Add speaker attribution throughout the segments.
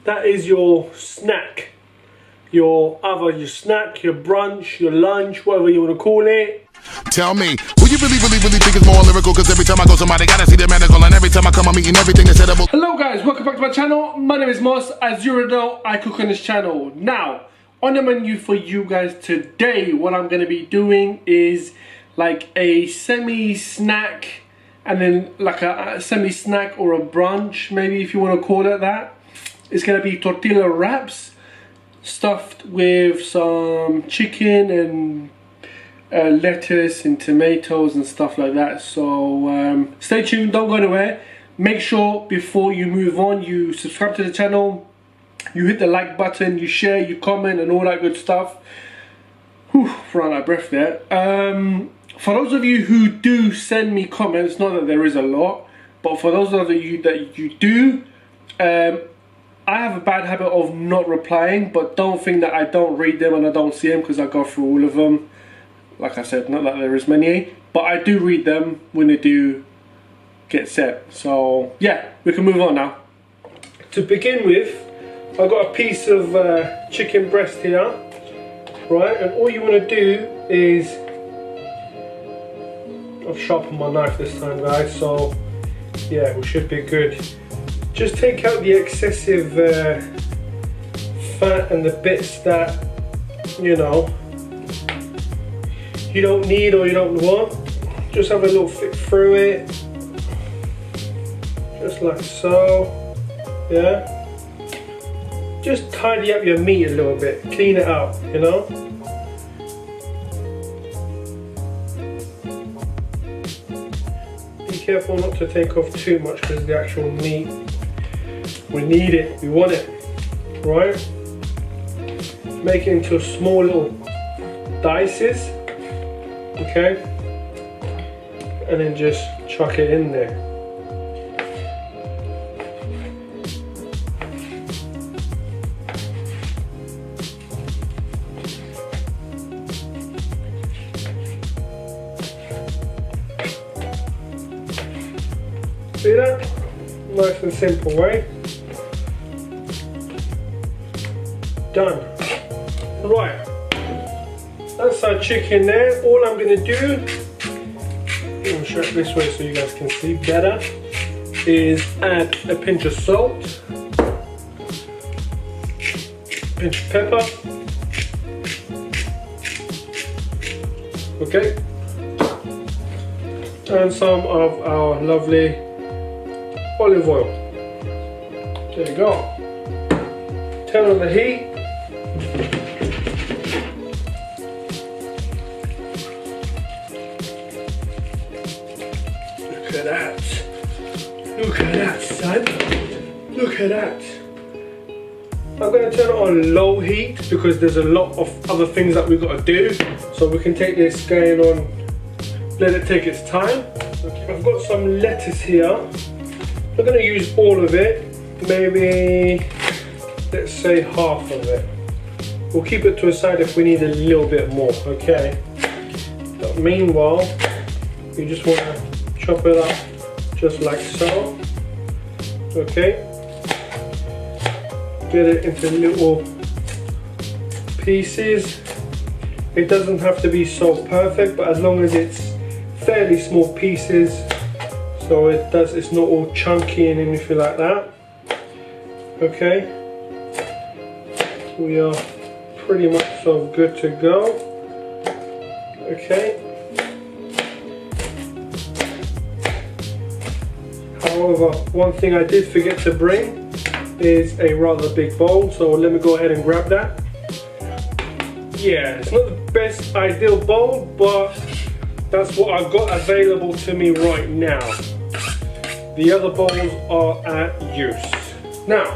Speaker 1: that is your snack. Your snack, your brunch, your lunch, whatever you want to call it.
Speaker 2: Tell me, who you really think is more lyrical? Cause every time I go somebody gotta see the medical, and every time I come I'm eating everything is edible.
Speaker 1: Hello guys, welcome back to my channel. My name is Mos. As you already know, I cook on this channel. Now, on the menu for you guys today, what I'm gonna be doing is like a semi-snack, and then like a semi-snack or a brunch, maybe if you want to call it that. It's gonna be tortilla wraps stuffed with some chicken and lettuce and tomatoes and stuff like that. So stay tuned, don't go anywhere. Make sure before you move on you subscribe to the channel, you hit the like button, you share, you comment and all that good stuff. Whew, ran out of breath there. For those of you who do send me comments, not that there is a lot, but for those of you that you do, I have a bad habit of not replying, but don't think that I don't read them and I don't see them, because I go through all of them. Like I said, not that there is many, but I do read them when they do get set. So yeah, we can move on now. To begin with, I've got a piece of chicken breast here, right? And all you want to do is, I've sharpened my knife this time, guys, so yeah, we should be good. Just take out the excessive fat and the bits that, you know, you don't need or you don't want. Just have a little flick through it, just like so, yeah. Just tidy up your meat a little bit, clean it up, you know. Be careful not to take off too much, because the actual meat, we need it, we want it, right? Make it into small little dices, okay? And then just chuck it in there. See that? Nice and simple, right? Done. Right, that's our chicken there. All I'm going to do, I'll show it this way so you guys can see better, is add a pinch of salt, pinch of pepper, okay, and some of our lovely olive oil. There you go. Turn on the heat. Look at that. Look at that, son. Look at that. I'm going to turn it on low heat because there's a lot of other things that we've got to do. So we can take this going on, let it take its time. Okay. I've got some lettuce here. I'm going to use all of it. Maybe, let's say half of it. We'll keep it to a side if we need a little bit more, okay? But meanwhile, you just want to chop it up just like so, okay? Get it into little pieces. It doesn't have to be so perfect, but as long as it's fairly small pieces, so it's not all chunky and anything like that, okay? We are pretty much so good to go, okay? However, one thing I did forget to bring is a rather big bowl, so let me go ahead and grab that. Yeah, it's not the best ideal bowl, but that's what I've got available to me right now. The other bowls are at use. Now,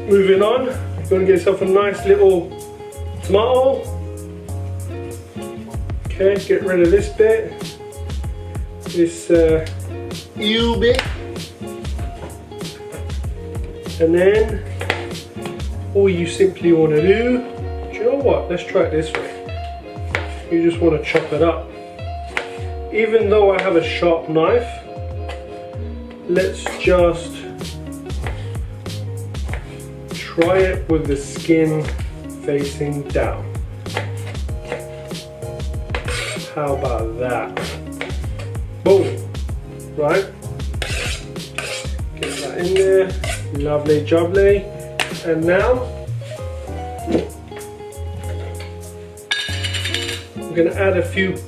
Speaker 1: moving on, you're going to get yourself a nice little tomato. Okay, get rid of this bit. This ew bit. And then, all you simply want to do you know what, let's try it this way. You just want to chop it up. Even though I have a sharp knife, let's just try it with the skin facing down. How about that? Boom! Right? Get that in there. Lovely jubbly. And now I'm going to add a few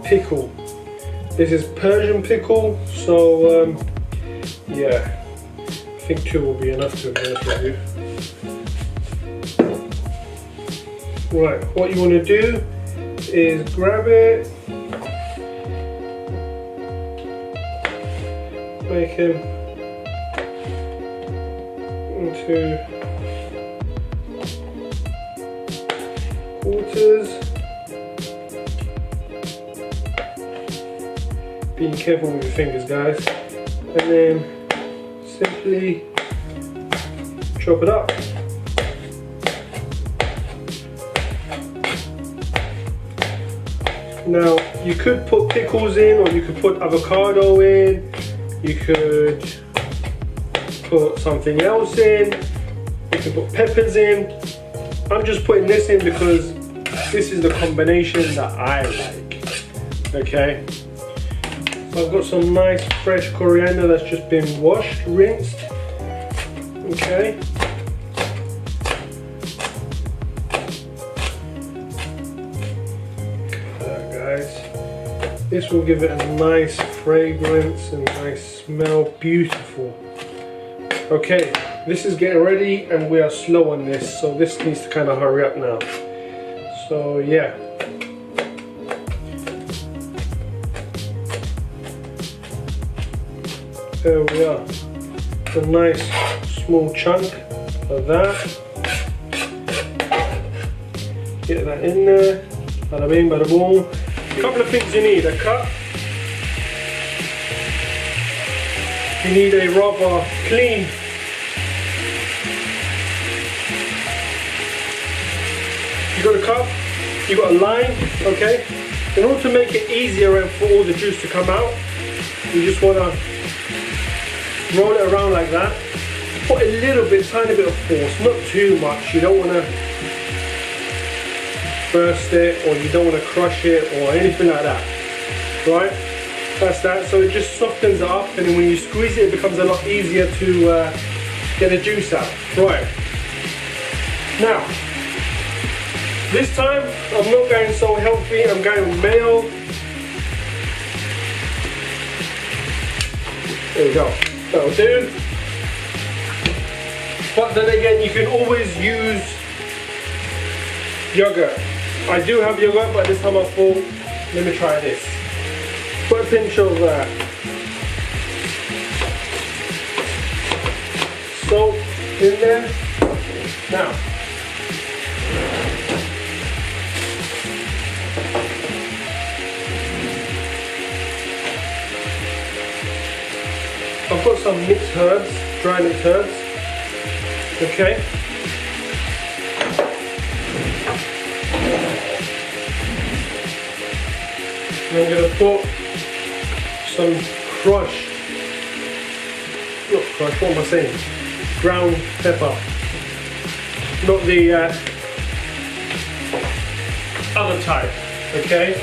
Speaker 1: pickle. This is Persian pickle, so yeah, I think 2 will be enough, to be honest with you. Right, what you want to do is grab it, make them into quarters. Being careful with your fingers, guys, and then simply chop it up. Now you could put pickles in, or you could put avocado in, you could put something else in, you can put peppers in. I'm just putting this in because this is the combination that I like. Okay, so I've got some nice fresh coriander that's just been washed, rinsed. Okay, this will give it a nice fragrance and nice smell, beautiful. Okay, this is getting ready and we are slow on this, so this needs to kind of hurry up now. So yeah. There we are. A nice small chunk of that. Get that in there. Bada bing, bada boom. A couple of things you need: a cup. You need a rather clean you got a cup, you got a lime, okay? In order to make it easier and for all the juice to come out, you just want to roll it around like that. Put a little bit, tiny bit of force, not too much. You don't want to burst it, or you don't want to crush it or anything like that, right? That's that. So it just softens it up, and then when you squeeze it, it becomes a lot easier to get the juice out. Right, now this time I'm not going so healthy, I'm going with mayo. There we go, that'll do. But then again, you can always use yogurt. I do have yogurt, but this time I thought, let me try this. Put a pinch of salt in there. Now, I've got some mixed herbs, dry mixed herbs. Okay. And I'm going to put some crushed, not crushed, what am I saying? Ground pepper. Not the other type, okay?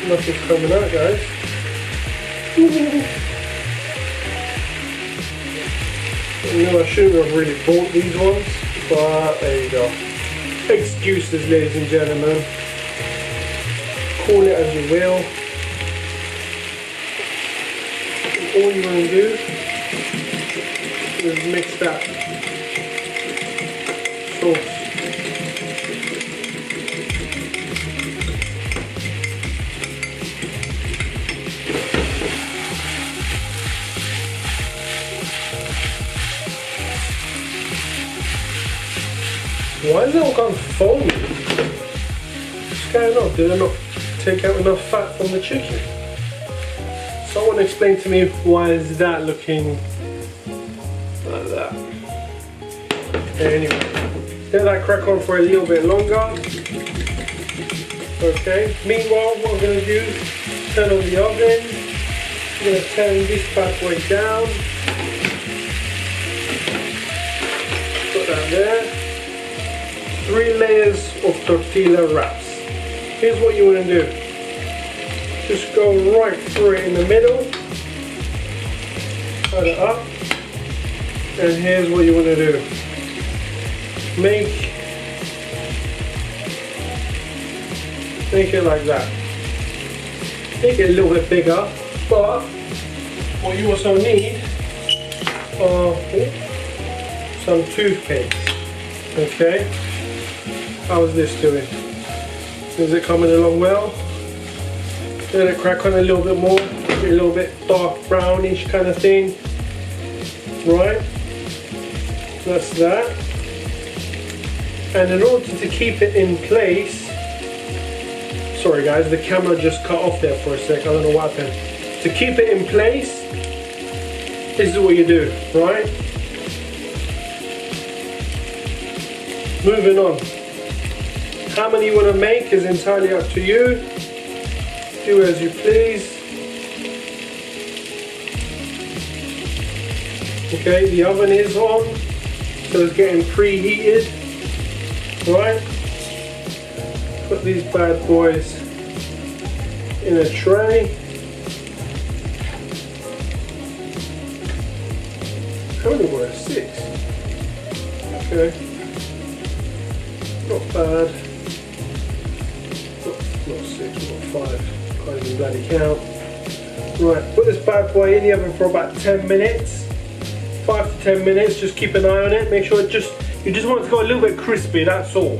Speaker 1: Nothing's coming out, guys. You know, I shouldn't have really bought these ones, but there you go. Excuses, ladies and gentlemen. Call it as you will. And all you want to do is mix that sauce. Why is it all gone foamy? What's going on? Did I not take out enough fat from the chicken? Someone explain to me, why is that looking like that? Anyway, let that crack on for a little bit longer. Okay, meanwhile what I'm going to do is turn on the oven. I'm going to turn this bad boy down. Put that there. 3 layers of tortilla wraps. Here's what you want to do. Just go right through it in the middle. Cut it up. And here's what you want to do. Make it like that. Make it a little bit bigger, but what you also need are some toothpicks. Okay, how's this doing? Is it coming along well? Let it crack on a little bit more, a little bit dark brownish kind of thing. Right, that's that. And in order to keep it in place, sorry guys, the camera just cut off there for a sec, I don't know what happened. To keep it in place, this is what you do, right? Moving on. How many you want to make is entirely up to you. Do as you please. Okay, the oven is on, so it's getting preheated. Right, put these bad boys in a tray. How many were 6? Okay, not bad. Not 6, not 5. Can't even bloody count. Right, put this bad boy in the oven for about 10 minutes. 5 to 10 minutes. Just keep an eye on it. Make sure it you just want it to go a little bit crispy, that's all.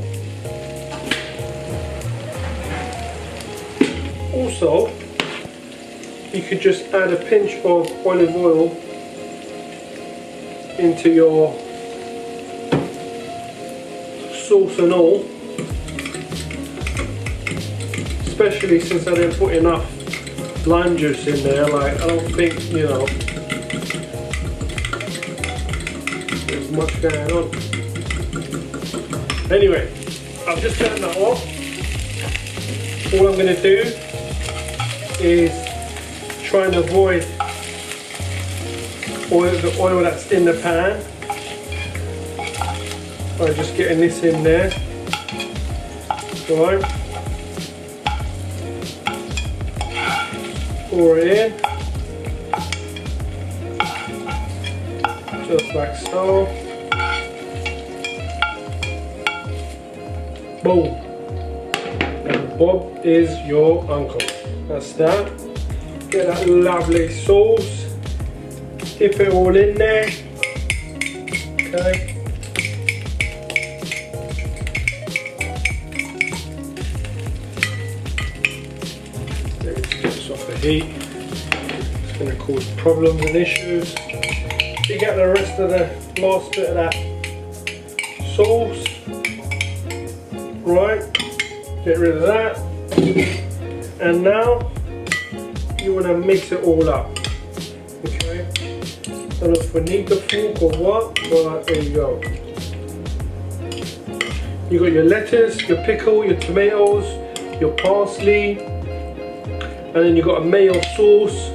Speaker 1: Also, you could just add a pinch of olive oil into your sauce and all. Especially since I didn't put enough lime juice in there, like I don't think, you know, there's much going on. Anyway, I've just turned that off. All I'm going to do is try and avoid the oil that's in the pan by just getting this in there. Right. Pour it in. Just like so. Boom. And Bob is your uncle. That's that. Get that lovely sauce. Dip it all in there. Okay. Let's get this off the heat. It's going to cause problems and issues. You get the rest of the last bit of that sauce. Right, get rid of that, and now you want to mix it all up. Okay, I don't know if we need the fork or what, but there you go. You got your lettuce, your pickle, your tomatoes, your parsley, and then you got a mayo sauce,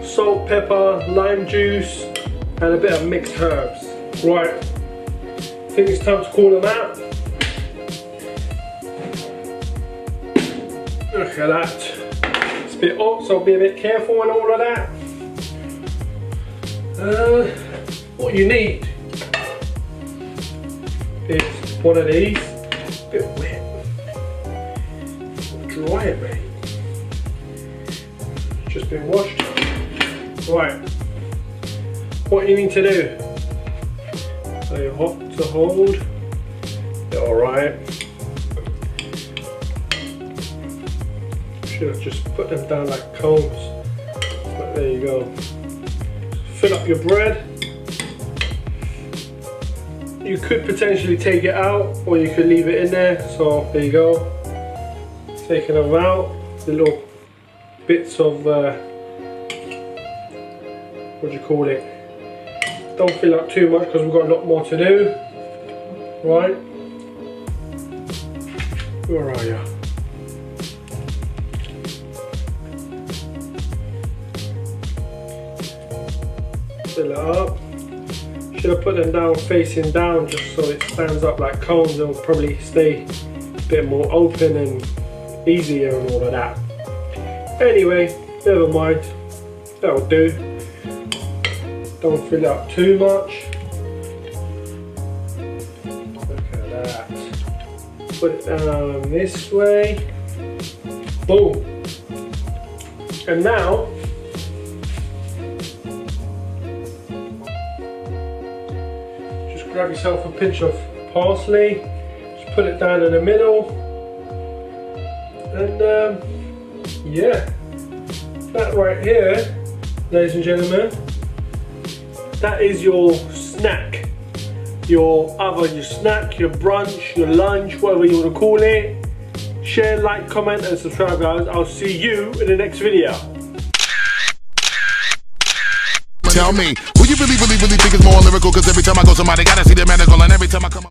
Speaker 1: salt, pepper, lime juice, and a bit of mixed herbs. Right, I think it's time to call them out. Look at that. It's a bit hot, so be a bit careful and all of that. What you need is one of these. A bit wet. Dry it, mate. Just been washed. Right. What you need to do. So you're hot to hold. Alright. Should have just put them down like cones, but there you go. Fill up your bread. You could potentially take it out, or you could leave it in there. So there you go. Taking them out, the little bits of what do you call it? Don't fill up too much because we've got a lot more to do. Right? Where are you? Fill it up. Should have put them down facing down just so it stands up like cones. They'll probably stay a bit more open and easier and all of that. Anyway, never mind. That'll do. Don't fill it up too much. Look at that. Put it down this way. Boom. And now, just grab yourself a pinch of parsley. Just put it down in the middle. And yeah, that right here, ladies and gentlemen, that is your snack. Your snack, your brunch, your lunch, whatever you want to call it. Share, like, comment and subscribe, guys. I'll see you in the next video.
Speaker 2: Tell me, who you really think is more lyrical? Cause every time I go somebody gotta see the medical, and every time I come up